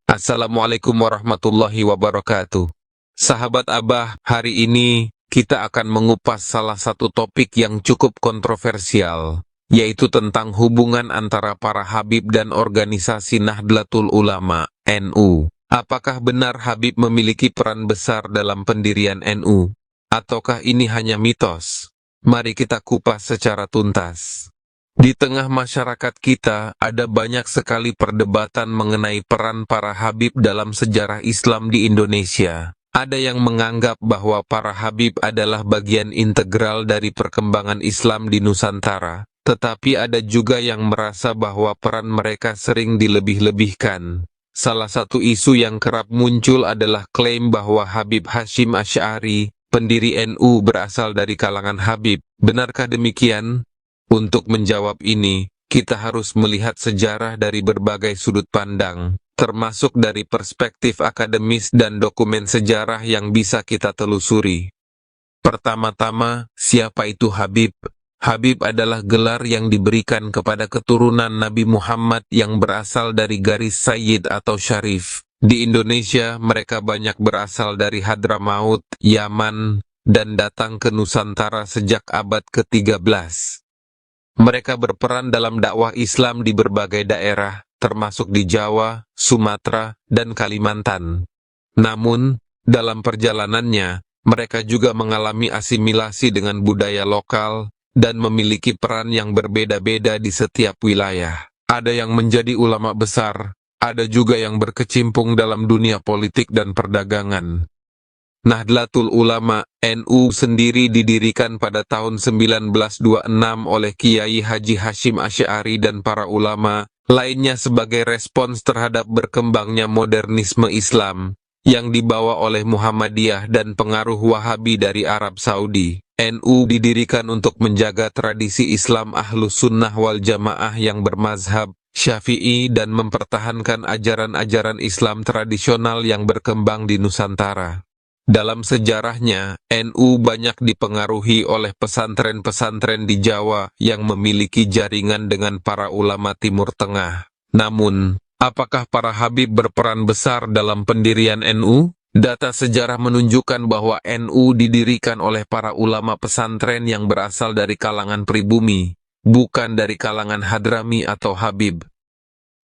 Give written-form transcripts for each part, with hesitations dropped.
Assalamualaikum warahmatullahi wabarakatuh. Sahabat Abah, hari ini kita akan mengupas salah satu topik yang cukup kontroversial, yaitu tentang hubungan antara para Habib dan organisasi Nahdlatul Ulama, NU. Apakah benar Habib memiliki peran besar dalam pendirian NU? Ataukah ini hanya mitos? Mari kita kupas secara tuntas. Di tengah masyarakat kita, ada banyak sekali perdebatan mengenai peran para Habib dalam sejarah Islam di Indonesia. Ada yang menganggap bahwa para Habib adalah bagian integral dari perkembangan Islam di Nusantara, tetapi ada juga yang merasa bahwa peran mereka sering dilebih-lebihkan. Salah satu isu yang kerap muncul adalah klaim bahwa Habib Hashim Asy'ari, pendiri NU, berasal dari kalangan Habib. Benarkah demikian? Untuk menjawab ini, kita harus melihat sejarah dari berbagai sudut pandang, termasuk dari perspektif akademis dan dokumen sejarah yang bisa kita telusuri. Pertama-tama, siapa itu Habib? Habib adalah gelar yang diberikan kepada keturunan Nabi Muhammad yang berasal dari garis Sayyid atau Syarif. Di Indonesia, mereka banyak berasal dari Hadramaut, Yaman, dan datang ke Nusantara sejak abad ke-13. Mereka berperan dalam dakwah Islam di berbagai daerah, termasuk di Jawa, Sumatera, dan Kalimantan. Namun, dalam perjalanannya, mereka juga mengalami asimilasi dengan budaya lokal dan memiliki peran yang berbeda-beda di setiap wilayah. Ada yang menjadi ulama besar, ada juga yang berkecimpung dalam dunia politik dan perdagangan. Nahdlatul Ulama, NU sendiri didirikan pada tahun 1926 oleh Kiai Haji Hashim Asy'ari dan para ulama lainnya sebagai respons terhadap berkembangnya modernisme Islam yang dibawa oleh Muhammadiyah dan pengaruh Wahabi dari Arab Saudi. NU didirikan untuk menjaga tradisi Islam Ahlus Sunnah wal Jamaah yang bermazhab Syafi'i dan mempertahankan ajaran-ajaran Islam tradisional yang berkembang di Nusantara. Dalam sejarahnya, NU banyak dipengaruhi oleh pesantren-pesantren di Jawa yang memiliki jaringan dengan para ulama Timur Tengah. Namun, apakah para Habib berperan besar dalam pendirian NU? Data sejarah menunjukkan bahwa NU didirikan oleh para ulama pesantren yang berasal dari kalangan pribumi, bukan dari kalangan hadrami atau Habib.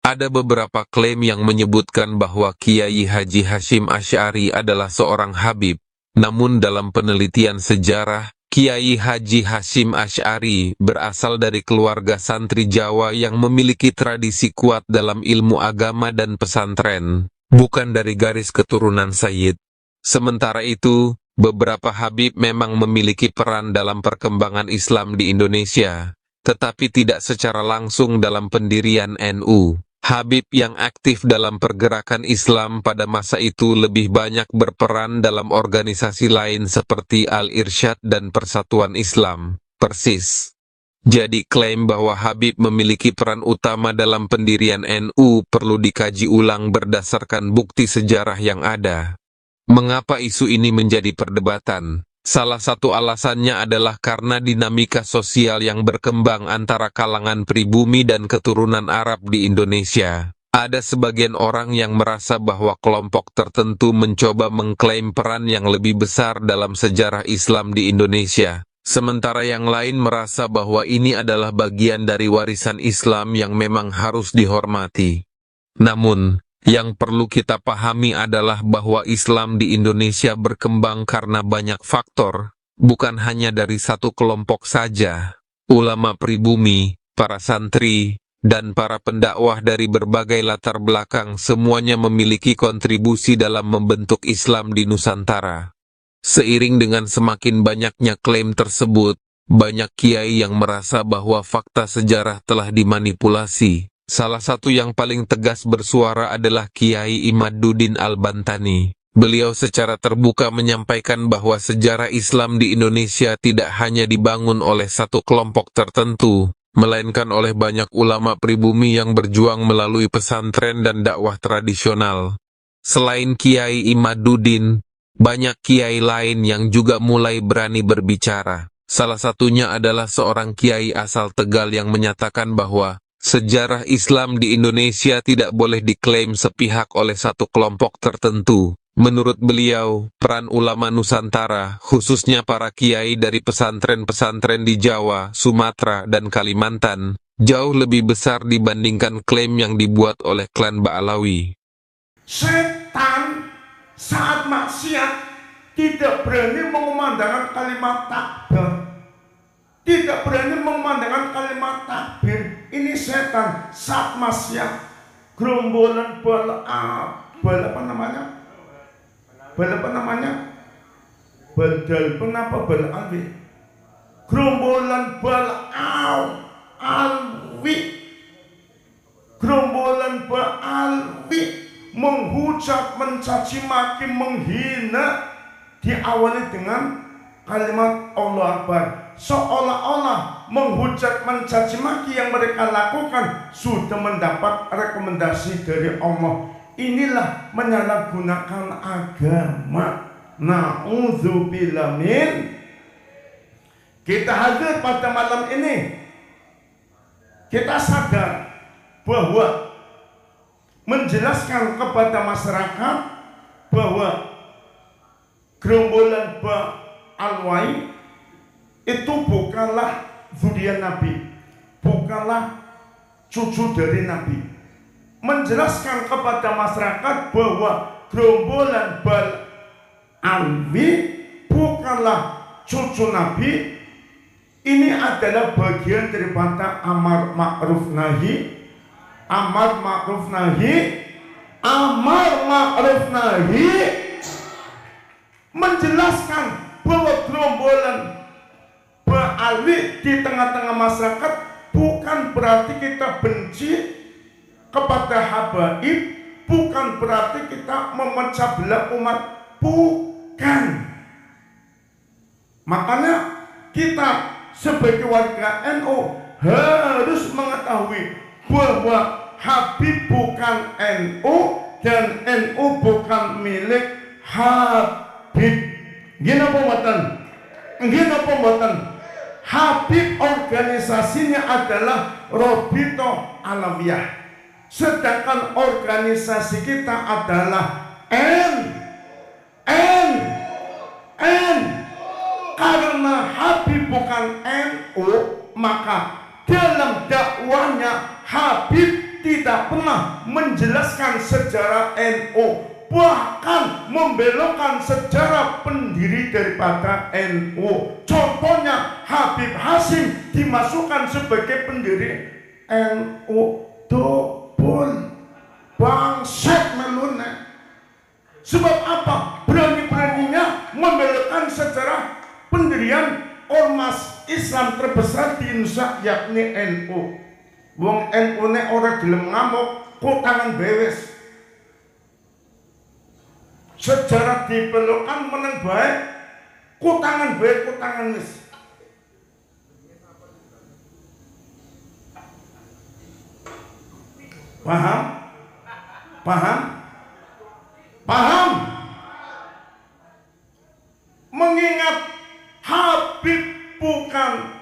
Ada beberapa klaim yang menyebutkan bahwa Kiai Haji Hashim Asy'ari adalah seorang Habib. Namun dalam penelitian sejarah, Kiai Haji Hashim Asy'ari berasal dari keluarga santri Jawa yang memiliki tradisi kuat dalam ilmu agama dan pesantren, bukan dari garis keturunan Sayyid. Sementara itu, beberapa Habib memang memiliki peran dalam perkembangan Islam di Indonesia, tetapi tidak secara langsung dalam pendirian NU. Habib yang aktif dalam pergerakan Islam pada masa itu lebih banyak berperan dalam organisasi lain seperti Al-Irsyad dan Persatuan Islam, Persis. Jadi klaim bahwa Habib memiliki peran utama dalam pendirian NU perlu dikaji ulang berdasarkan bukti sejarah yang ada. Mengapa isu ini menjadi perdebatan? Salah satu alasannya adalah karena dinamika sosial yang berkembang antara kalangan pribumi dan keturunan Arab di Indonesia. Ada sebagian orang yang merasa bahwa kelompok tertentu mencoba mengklaim peran yang lebih besar dalam sejarah Islam di Indonesia, sementara yang lain merasa bahwa ini adalah bagian dari warisan Islam yang memang harus dihormati. Namun, yang perlu kita pahami adalah bahwa Islam di Indonesia berkembang karena banyak faktor, bukan hanya dari satu kelompok saja. Ulama pribumi, para santri, dan para pendakwah dari berbagai latar belakang semuanya memiliki kontribusi dalam membentuk Islam di Nusantara. Seiring dengan semakin banyaknya klaim tersebut, banyak kiai yang merasa bahwa fakta sejarah telah dimanipulasi. Salah satu yang paling tegas bersuara adalah Kiai Imaduddin Al-Bantani. Beliau secara terbuka menyampaikan bahwa sejarah Islam di Indonesia tidak hanya dibangun oleh satu kelompok tertentu, melainkan oleh banyak ulama pribumi yang berjuang melalui pesantren dan dakwah tradisional. Selain Kiai Imaduddin, banyak kiai lain yang juga mulai berani berbicara. Salah satunya adalah seorang kiai asal Tegal yang menyatakan bahwa Sejarah Islam di Indonesia tidak boleh diklaim sepihak oleh satu kelompok tertentu. Menurut beliau, peran ulama Nusantara, khususnya para kiai dari pesantren-pesantren di Jawa, Sumatera, dan Kalimantan, jauh lebih besar dibandingkan klaim yang dibuat oleh klan Ba'alawi. Setan saat maksiat tidak berani mengumandangkan kalimat takbir, tidak berani mengumandangkan kalimat takbir. Ini setan saat maksiat. Gerombolan bal apa namanya? Badal kenapa bal alwi? Gerombolan bal alwi. Gerombolan bal alwi menghujat, mencaci maki, menghina, diawali dengan kalimat Allah Akbar. Seolah-olah menghujat, mencaci maki yang mereka lakukan sudah mendapat rekomendasi dari Allah. Inilah menyalahgunakan agama. Na'udzubillah min. Kita hadir pada malam ini, kita sadar bahwa menjelaskan kepada masyarakat bahwa gerombolan Ba'alwi itu bukanlah zuriat Nabi, bukanlah cucu dari Nabi. Menjelaskan kepada masyarakat bahwa gerombolan Ba'alwi bukanlah cucu Nabi. Ini adalah bagian daripada amar ma'ruf nahi, amar ma'ruf nahi, amar ma'ruf nahi. Menjelaskan bahwa gerombolan Ba'alwi di tengah-tengah masyarakat bukan berarti kita benci kepada habaib, bukan berarti kita memecah belah umat, bukan. Makanya kita sebagai warga NU harus mengetahui bahwa Habib bukan NU dan NU bukan milik Habib. Gini apa mboten? Gini apa mboten? Habib organisasinya adalah Robito Alawiyah. Sedangkan organisasi kita adalah N. Karena Habib bukan NU, maka dalam dakwahnya Habib tidak pernah menjelaskan sejarah NU, bahkan membelokkan sejarah pendiri daripada NU. Contohnya Habib Hasyim dimasukkan sebagai pendiri NU. Bangsat melune. Sebab apa? Berani-beraninya membelokkan sejarah pendirian ormas Islam terbesar di Indonesia, yakni NU. Wong NU ne ora gelem ngamuk, kutangan bewes. Sejarah dibelokkan meneng bae, kutangan bae, kutangan wis. Paham? Paham? Paham? Mengingat Habib bukan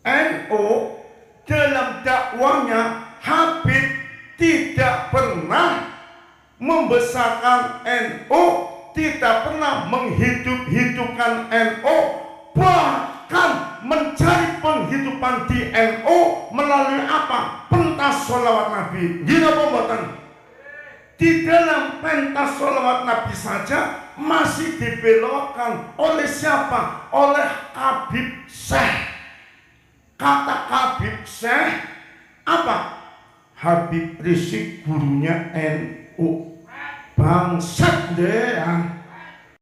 NU, dalam dakwahnya Habib tidak pernah membesarkan NU, tidak pernah menghidup-hidupkan NU, bahkan mencari penghidupan di NU melalui apa? Pentas sholawat Nabi. Gini apa mboten? Di dalam pentas sholawat Nabi saja masih dibelokkan oleh siapa? Oleh Habib Syekh. Kata Habib Syekh apa? Habib Rizik gurunya NU. Bangsat deh.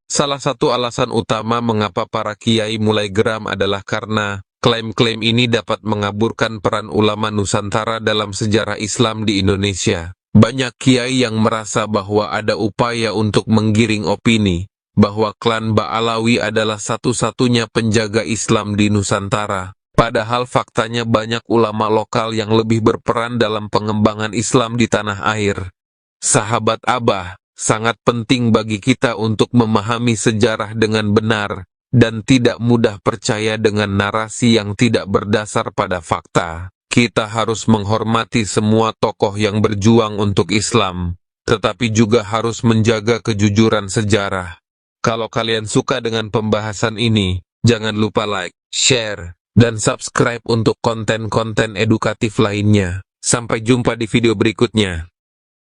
Salah satu alasan utama mengapa para kiai mulai geram adalah karena klaim-klaim ini dapat mengaburkan peran ulama Nusantara dalam sejarah Islam di Indonesia. Banyak kiai yang merasa bahwa ada upaya untuk menggiring opini bahwa klan Ba'alawi adalah satu-satunya penjaga Islam di Nusantara. Padahal faktanya banyak ulama lokal yang lebih berperan dalam pengembangan Islam di tanah air. Sahabat Abah, sangat penting bagi kita untuk memahami sejarah dengan benar dan tidak mudah percaya dengan narasi yang tidak berdasar pada fakta. Kita harus menghormati semua tokoh yang berjuang untuk Islam, tetapi juga harus menjaga kejujuran sejarah. Kalau kalian suka dengan pembahasan ini, jangan lupa like, share, dan subscribe untuk konten-konten edukatif lainnya. Sampai jumpa di video berikutnya.